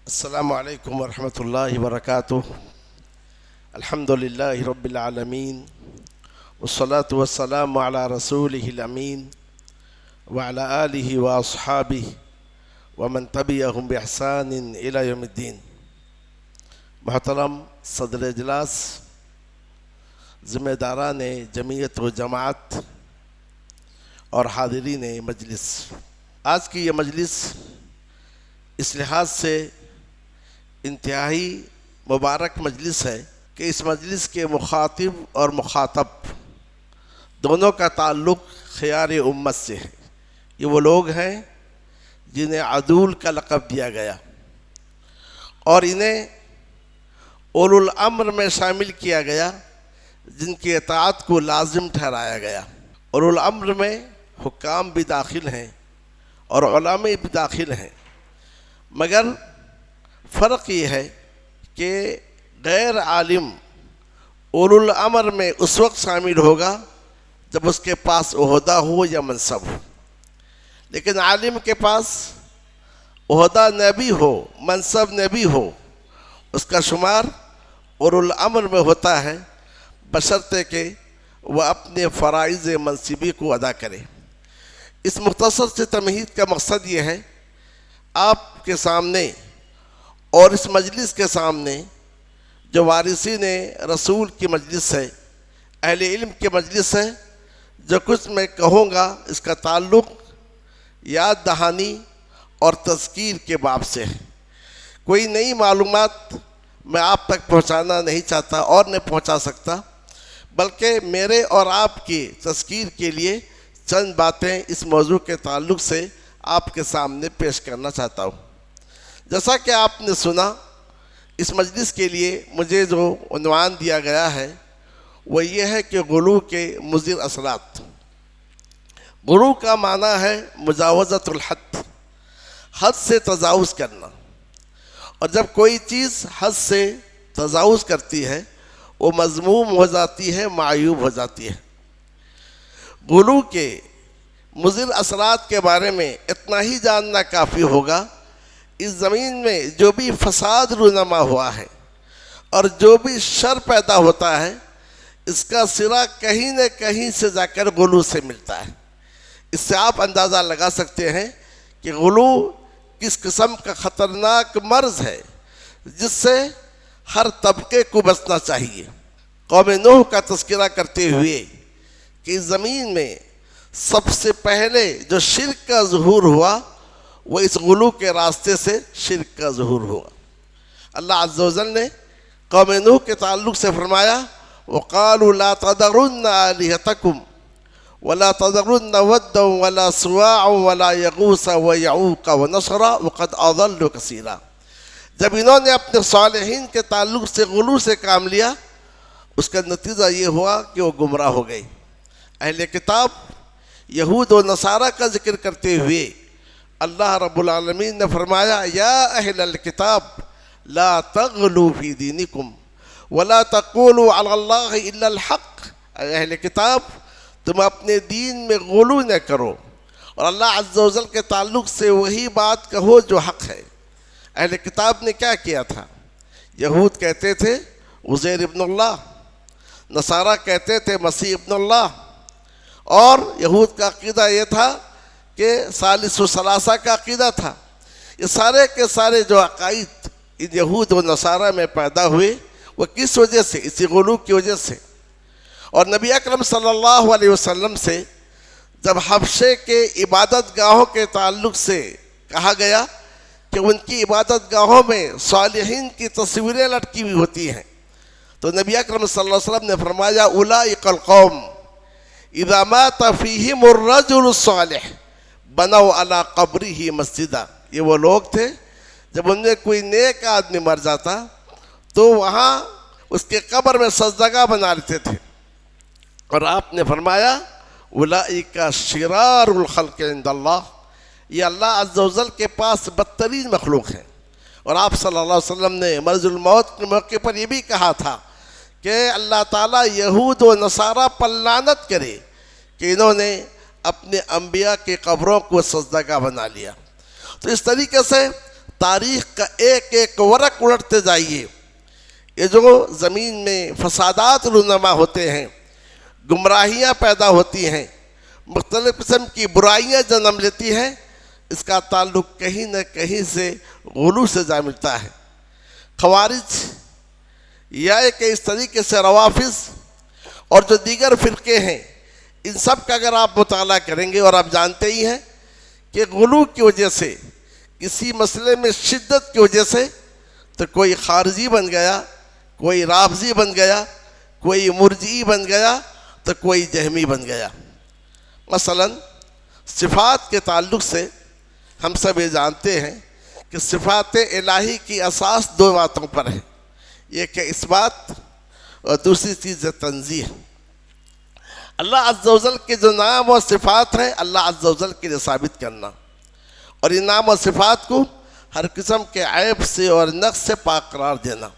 السلام عليكم ورحمة الله وبركاته. الحمد لله رب العالمين، والصلاة والسلام على رسوله الأمين وعلى آله وأصحابه ومن تبعهم بإحسان إلى يوم الدين. محترم صدر اجلاس، ذمہ داران جمعیت و جماعت اور حاضرین مجلس، آج کی یہ مجلس اس لحاظ سے انتہائی مبارک مجلس ہے کہ اس مجلس کے مخاطب اور مخاطب دونوں کا تعلق خیار امت سے ہے۔ یہ وہ لوگ ہیں جنہیں عدول کا لقب دیا گیا اور انہیں اولو الامر میں شامل کیا گیا، جن کی اطاعت کو لازم ٹھہرایا گیا۔ اولو الامر میں حکام بھی داخل ہیں اور علماء بھی داخل ہیں، مگر فرق یہ ہے کہ غیر عالم اولو الامر میں اس وقت شامل ہوگا جب اس کے پاس عہدہ ہو یا منصب ہو، لیکن عالم کے پاس عہدہ نہ بھی ہو، منصب نہ بھی ہو، اس کا شمار اولو الامر میں ہوتا ہے، بشرطے کہ وہ اپنے فرائض منصبی کو ادا کرے۔ اس مختصر سے تمہید کا مقصد یہ ہے، آپ کے سامنے اور اس مجلس کے سامنے جو وارثین رسول کی مجلس ہے، اہل علم کی مجلس ہے، جو کچھ میں کہوں گا اس کا تعلق یاد دہانی اور تذکیر کے باب سے ہے۔ کوئی نئی معلومات میں آپ تک پہنچانا نہیں چاہتا اور نہیں پہنچا سکتا، بلکہ میرے اور آپ کی تذکیر کے لیے چند باتیں اس موضوع کے تعلق سے آپ کے سامنے پیش کرنا چاہتا ہوں۔ جیسا کہ آپ نے سنا، اس مجلس کے لیے مجھے جو عنوان دیا گیا ہے وہ یہ ہے کہ غلو کے مضر اثرات۔ غلو کا معنی ہے مجاوزۃ الحد، حد سے تجاوز کرنا، اور جب کوئی چیز حد سے تجاوز کرتی ہے وہ مذموم ہو جاتی ہے، معیوب ہو جاتی ہے۔ غلو کے مضر اثرات کے بارے میں اتنا ہی جاننا کافی ہوگا، اس زمین میں جو بھی فساد رونما ہوا ہے اور جو بھی شر پیدا ہوتا ہے، اس کا سرا کہیں نہ کہیں سے جا کر غلو سے ملتا ہے۔ اس سے آپ اندازہ لگا سکتے ہیں کہ غلو کس قسم کا خطرناک مرض ہے جس سے ہر طبقے کو بچنا چاہیے۔ قوم نوح کا تذکرہ کرتے ہوئے کہ اس زمین میں سب سے پہلے جو شرک کا ظہور ہوا وہ اس غلو کے راستے سے شرک کا ظہور ہوا۔ اللہ عز و جل نے قوم نوح کے تعلق سے فرمایا، وَقَالُوا لَا تَذَرُنَّ آلِهَتَكُمْ وَلَا تَذَرُنَّ وَدًّا وَلَا سُوَاعًا وَلَا يَغُوثَ وَيَعُوقَ وَنَسْرًا وَقَدْ أَضَلُّوا كَثِيرًا۔ جب انہوں نے اپنے صالحین کے تعلق سے غلو سے کام لیا، اس کا نتیجہ یہ ہوا کہ وہ گمراہ ہو گئی۔ اہل کتاب یہود و نصارہ کا ذکر کرتے ہوئے اللہ رب العالمین نے فرمایا، یا اہل الکتاب لا تغلوا فی دینکم ولا تقولوا علی اللہ الا الحق۔ اہل کتاب تم اپنے دین میں غلو نہ کرو اور اللہ عز و جل کے تعلق سے وہی بات کہو جو حق ہے۔ اہل کتاب نے کیا کیا تھا؟ یہود کہتے تھے عزیر ابن اللہ، نصارہ کہتے تھے مسیح ابن اللہ، اور یہود کا عقیدہ یہ تھا کہ ثالث و ثلاثہ کا عقیدہ تھا۔ یہ سارے کے سارے جو عقائد ان یہود و نصارہ میں پیدا ہوئے وہ کس وجہ سے؟ اسی غلو کی وجہ سے۔ اور نبی اکرم صلی اللہ علیہ وسلم سے جب حبشے کے عبادت گاہوں کے تعلق سے کہا گیا کہ ان کی عبادت گاہوں میں صالحین کی تصویریں لٹکی ہوئی ہوتی ہیں، تو نبی اکرم صلی اللہ علیہ وسلم نے فرمایا، اولئک القوم اذا مات فیہم الرجل الصالح بنوا علی قبرہ مسجدا۔ یہ وہ لوگ تھے جب ان میں کوئی نیک آدمی مر جاتا تو وہاں اس کے قبر میں سجدگاہ بنا لیتے تھے، اور آپ نے فرمایا اولئک شرار الخلق عند اللہ، یہ اللہ عز و جل کے پاس بدترین مخلوق ہیں۔ اور آپ صلی اللہ علیہ وسلم نے مرض الموت کے موقع پر یہ بھی کہا تھا کہ اللہ تعالیٰ یہود و نصارہ پر لعنت کرے کہ انہوں نے اپنے انبیاء کے قبروں کو سجدگاہ بنا لیا۔ تو اس طریقے سے تاریخ کا ایک ایک ورق الٹتے جائیے، یہ جو زمین میں فسادات رونما ہوتے ہیں، گمراہیاں پیدا ہوتی ہیں، مختلف قسم کی برائیاں جنم لیتی ہیں، اس کا تعلق کہیں نہ کہیں سے غلو سے جا ملتا ہے۔ خوارج یا کہ اس طریقے سے روافض اور جو دیگر فرقے ہیں، ان سب کا اگر آپ مطالعہ کریں گے، اور آپ جانتے ہی ہیں کہ غلو کی وجہ سے، کسی مسئلے میں شدت کی وجہ سے، تو کوئی خارجی بن گیا، کوئی رافضی بن گیا، کوئی مرجئی بن گیا، تو کوئی جہمی بن گیا۔ مثلا صفات کے تعلق سے ہم سب یہ جانتے ہیں کہ صفات الہی کی اساس دو باتوں پر ہے، ایک ہے اثبات اور دوسری چیز ہے تنزیہ۔ اللہ عز و جل کے جو نام اور صفات ہیں، اللہ عز و جل کے لیے ثابت کرنا، اور ان نام اور صفات کو ہر قسم کے عیب سے اور نقص سے پاک قرار دینا۔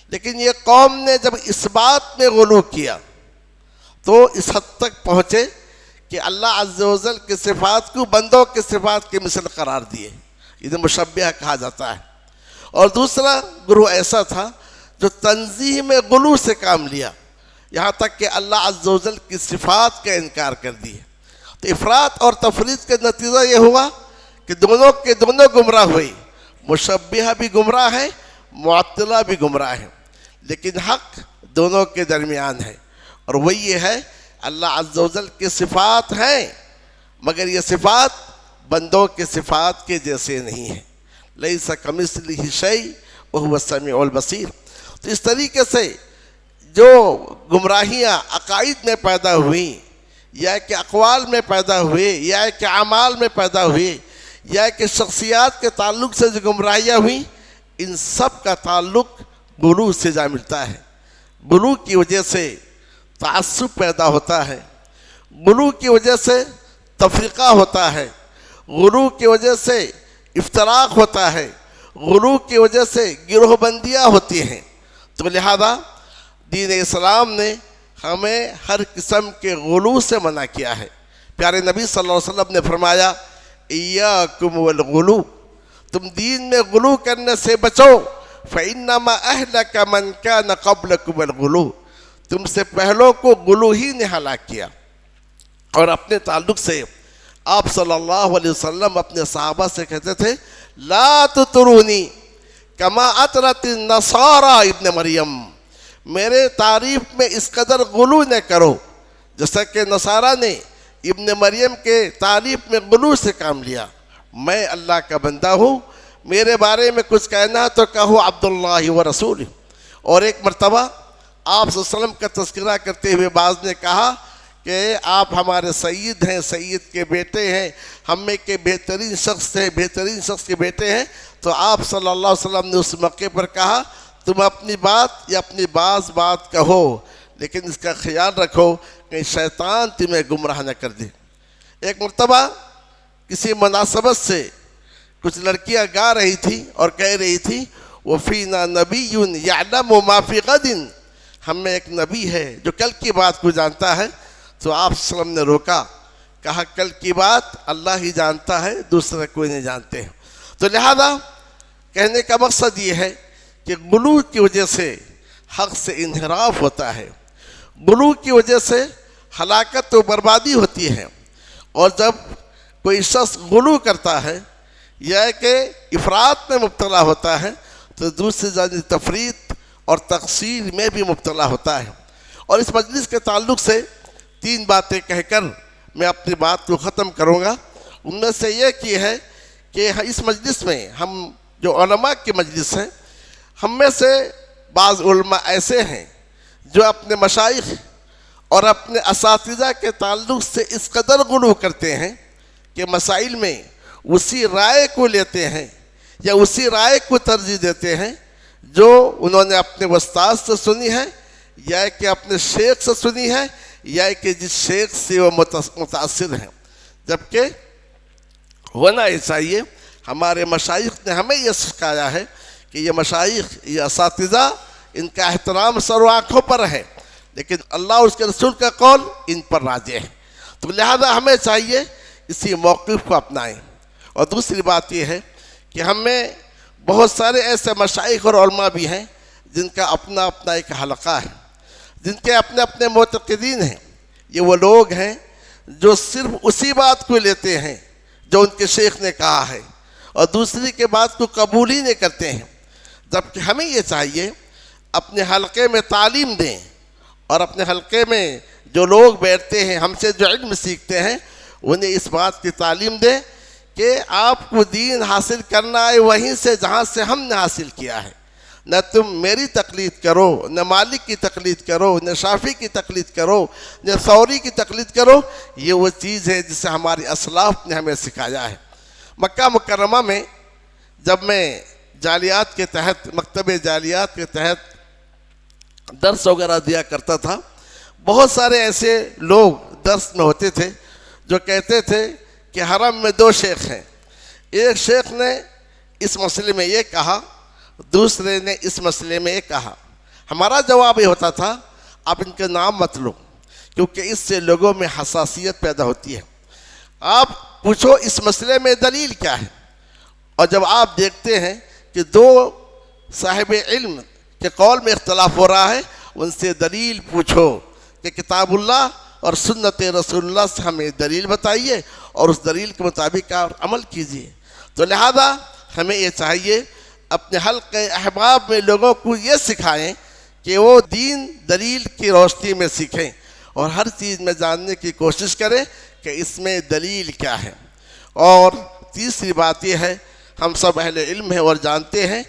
لیکن یہ قوم نے جب اس بات میں غلو کیا تو اس حد تک پہنچے کہ اللہ عز و جل کے صفات کو بندوں کے صفات کے مثل قرار دیے، انہیں مشبہہ کہا جاتا ہے۔ اور دوسرا گروہ ایسا تھا جو تنزیہ میں غلو سے کام لیا، یہاں تک کہ اللہ عز و جل کی صفات کا انکار کر دیے۔ تو افراط اور تفریط کا نتیجہ یہ ہوا کہ دونوں کے دونوں گمراہ ہوئی، مشبہہ بھی گمراہ ہے، معطلہ بھی گمراہ ہے، لیکن حق دونوں کے درمیان ہے، اور وہ یہ ہے اللہ عز و جل کی صفات ہیں، مگر یہ صفات بندوں کے صفات کے جیسے نہیں ہیں۔ لیس کمثلہ شیء وہو السمیع البصیر۔ تو اس طریقے سے جو گمراہیاں عقائد میں پیدا ہوئیں، یا کہ اقوال میں پیدا ہوئے، یا کہ اعمال میں پیدا ہوئے، یا کہ شخصیات کے تعلق سے جو گمراہیاں ہوئیں، ان سب کا تعلق غلو سے جا ملتا ہے۔ غلو کی وجہ سے تعصب پیدا ہوتا ہے، غلو کی وجہ سے تفرقہ ہوتا ہے، غلو کی وجہ سے افتراق ہوتا ہے، غلو کی وجہ سے گروہ بندیاں ہوتی ہیں۔ تو لہذا دین اسلام نے ہمیں ہر قسم کے غلو سے منع کیا ہے۔ پیارے نبی صلی اللہ علیہ وسلم نے فرمایا ایاکم والغلو، تم دین میں غلو کرنے سے بچو، فإنما أهلك من كان قبلكم الغلو، تم سے پہلوں کو غلو ہی نے ہلاک کیا۔ اور اپنے تعلق سے آپ صلی اللہ علیہ وسلم اپنے صحابہ سے کہتے تھے لا تطرونی کما اطرت النصارى ابن مریم، میرے تعریف میں اس قدر غلو نہ کرو جیسا کہ نصارہ نے ابن مریم کے تعریف میں غلو سے کام لیا۔ میں اللہ کا بندہ ہوں، میرے بارے میں کچھ کہنا تو کہو عبداللہ و رسول۔ اور ایک مرتبہ آپ صلی اللہ علیہ وسلم کا تذکرہ کرتے ہوئے بعض نے کہا کہ آپ ہمارے سید ہیں، سید کے بیٹے ہیں، ہم میں کے بہترین شخص ہیں، بہترین شخص کے بیٹے ہیں۔ تو آپ صلی اللہ علیہ وسلم نے اس موقع پر کہا تم اپنی بات یا اپنی بعض بات کہو، لیکن اس کا خیال رکھو کہ شیطان تمہیں گمراہ نہ کر دے۔ ایک مرتبہ کسی مناسبت سے کچھ لڑکیاں گا رہی تھی اور کہہ رہی تھی وَفِينَا نَبِيٌّ يَعْلَمُ مَا فِي غَدٍ، ہم میں ایک نبی ہے جو کل کی بات کو جانتا ہے۔ تو آپ صلی اللہ علیہ وسلم نے روکا، کہا کل کی بات اللہ ہی جانتا ہے، دوسرے کوئی نہیں جانتے ہیں۔ تو لہذا کہنے کا مقصد یہ ہے کہ غلو کی وجہ سے حق سے انحراف ہوتا ہے، غلو کی وجہ سے ہلاکت و بربادی ہوتی ہے۔ اور جب کوئی شخص غلو کرتا ہے یا کہ افراط میں مبتلا ہوتا ہے تو دوسری جانب تفریط اور تقصیر میں بھی مبتلا ہوتا ہے۔ اور اس مجلس کے تعلق سے تین باتیں کہہ کر میں اپنی بات کو ختم کروں گا۔ ان میں سے یہ کی ہے کہ اس مجلس میں ہم جو علماء کی مجلس ہیں، ہم میں سے بعض علماء ایسے ہیں جو اپنے مشائخ اور اپنے اساتذہ کے تعلق سے اس قدر غلو کرتے ہیں کہ مسائل میں اسی رائے کو لیتے ہیں یا اسی رائے کو ترجیح دیتے ہیں جو انہوں نے اپنے استاد سے سنی ہے یا کہ اپنے شیخ سے سنی ہے یا کہ جس شیخ سے وہ متاثر ہیں، جبکہ ہونا ہی چاہیے۔ ہمارے مشائخ نے ہمیں یہ سکھایا ہے کہ یہ مشائخ، یہ اساتذہ، ان کا احترام سر و آنکھوں پر ہے، لیکن اللہ اور اس کے رسول کا قول ان پر راجع ہے۔ تو لہذا ہمیں چاہیے اسی موقف کو اپنائیں۔ اور دوسری بات یہ ہے کہ ہمیں بہت سارے ایسے مشائخ اور علماء بھی ہیں جن کا اپنا اپنا ایک حلقہ ہے، جن کے اپنے اپنے معتقدین ہیں۔ یہ وہ لوگ ہیں جو صرف اسی بات کو لیتے ہیں جو ان کے شیخ نے کہا ہے، اور دوسری کے بات کو قبول ہی نہیں کرتے ہیں، جبکہ ہمیں یہ چاہیے اپنے حلقے میں تعلیم دیں، اور اپنے حلقے میں جو لوگ بیٹھتے ہیں ہم سے جو علم سیکھتے ہیں انہیں اس بات کی تعلیم دیں کہ آپ کو دین حاصل کرنا ہے وہیں سے جہاں سے ہم نے حاصل کیا ہے، نہ تم میری تقلید کرو، نہ مالک کی تقلید کرو، نہ شافعی کی تقلید کرو، نہ ثوری کی تقلید کرو۔ یہ وہ چیز ہے جسے ہماری اسلاف نے ہمیں سکھایا ہے۔ مکہ مکرمہ میں جب میں جالیات کے تحت، مکتب جالیات کے تحت درس وغیرہ دیا کرتا تھا، بہت سارے ایسے لوگ درس میں ہوتے تھے جو کہتے تھے کہ حرم میں 2 شیخ ہیں، ایک شیخ نے اس مسئلے میں یہ کہا، دوسرے نے اس مسئلے میں یہ کہا۔ ہمارا جواب یہ ہوتا تھا آپ ان کے نام مت لو، کیونکہ اس سے لوگوں میں حساسیت پیدا ہوتی ہے۔ آپ پوچھو اس مسئلے میں دلیل کیا ہے، اور جب آپ دیکھتے ہیں کہ 2 صاحب علم کے قول میں اختلاف ہو رہا ہے، ان سے دلیل پوچھو کہ کتاب اللہ اور سنت رسول اللہ سے ہمیں دلیل بتائیے اور اس دلیل کے مطابق آپ عمل کیجیے۔ تو لہذا ہمیں یہ چاہیے اپنے حلقے احباب میں لوگوں کو یہ سکھائیں کہ وہ دین دلیل کی روشنی میں سیکھیں، اور ہر چیز میں جاننے کی کوشش کریں کہ اس میں دلیل کیا ہے۔ اور تیسری بات یہ ہے، ہم سب اہل علم ہیں اور جانتے ہیں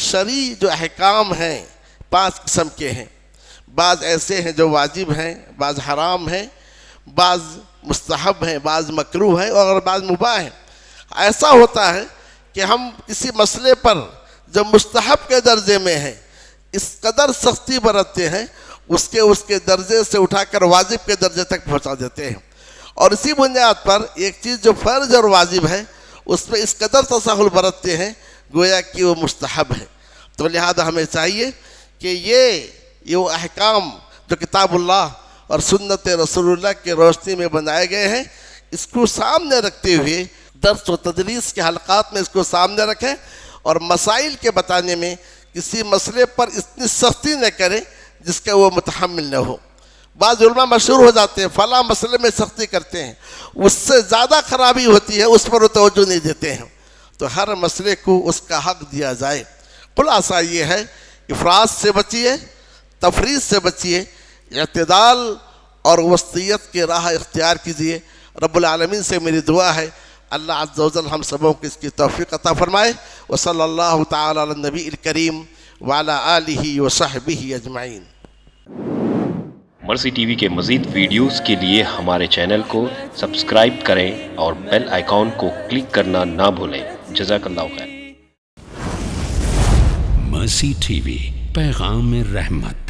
شرعی جو احکام ہیں 5 قسم کے ہیں، بعض ایسے ہیں جو واجب ہیں، بعض حرام ہیں، بعض مستحب ہیں، بعض مکروہ ہیں اور بعض مباح ہیں۔ ایسا ہوتا ہے کہ ہم کسی مسئلے پر جو مستحب کے درجے میں ہے اس قدر سختی برتتے ہیں، اس کے درجے سے اٹھا کر واجب کے درجے تک پہنچا دیتے ہیں، اور اسی بنیاد پر ایک چیز جو فرض اور واجب ہے اس پہ اس قدر تساہل برتتے ہیں گویا کہ وہ مستحب ہے۔ تو لہذا ہمیں چاہیے کہ یہ وہ احکام جو کتاب اللہ اور سنت رسول اللہ کی روشنی میں بنائے گئے ہیں، اس کو سامنے رکھتے ہوئے درس و تدریس کے حلقات میں اس کو سامنے رکھیں، اور مسائل کے بتانے میں کسی مسئلے پر اتنی سختی نہ کریں جس کا وہ متحمل نہ ہو۔ بعض علماء مشہور ہو جاتے ہیں فلاں مسئلے میں سختی کرتے ہیں، اس سے زیادہ خرابی ہوتی ہے اس پر وہ توجہ نہیں دیتے ہیں۔ تو ہر مسئلے کو اس کا حق دیا جائے۔ خلاصہ یہ ہے، افراط سے بچیے، تفریط سے بچیے، اعتدال اور وسطیت کی راہ اختیار کیجیے۔ رب العالمین سے میری دعا ہے اللہ عز و جل ہم سبوں کو اس کی توفیق عطا فرمائے۔ وصلی اللہ تعالی علی النبی الکریم وعلی آلہ وصحبہ اجمعین۔ مرسی ٹی وی کے مزید ویڈیوز کے لیے ہمارے چینل کو سبسکرائب کریں اور بیل آئیکن کو کلک کرنا نہ بھولیں۔ جزاک اللہ خیر۔ مرسی ٹی وی، پیغام رحمت۔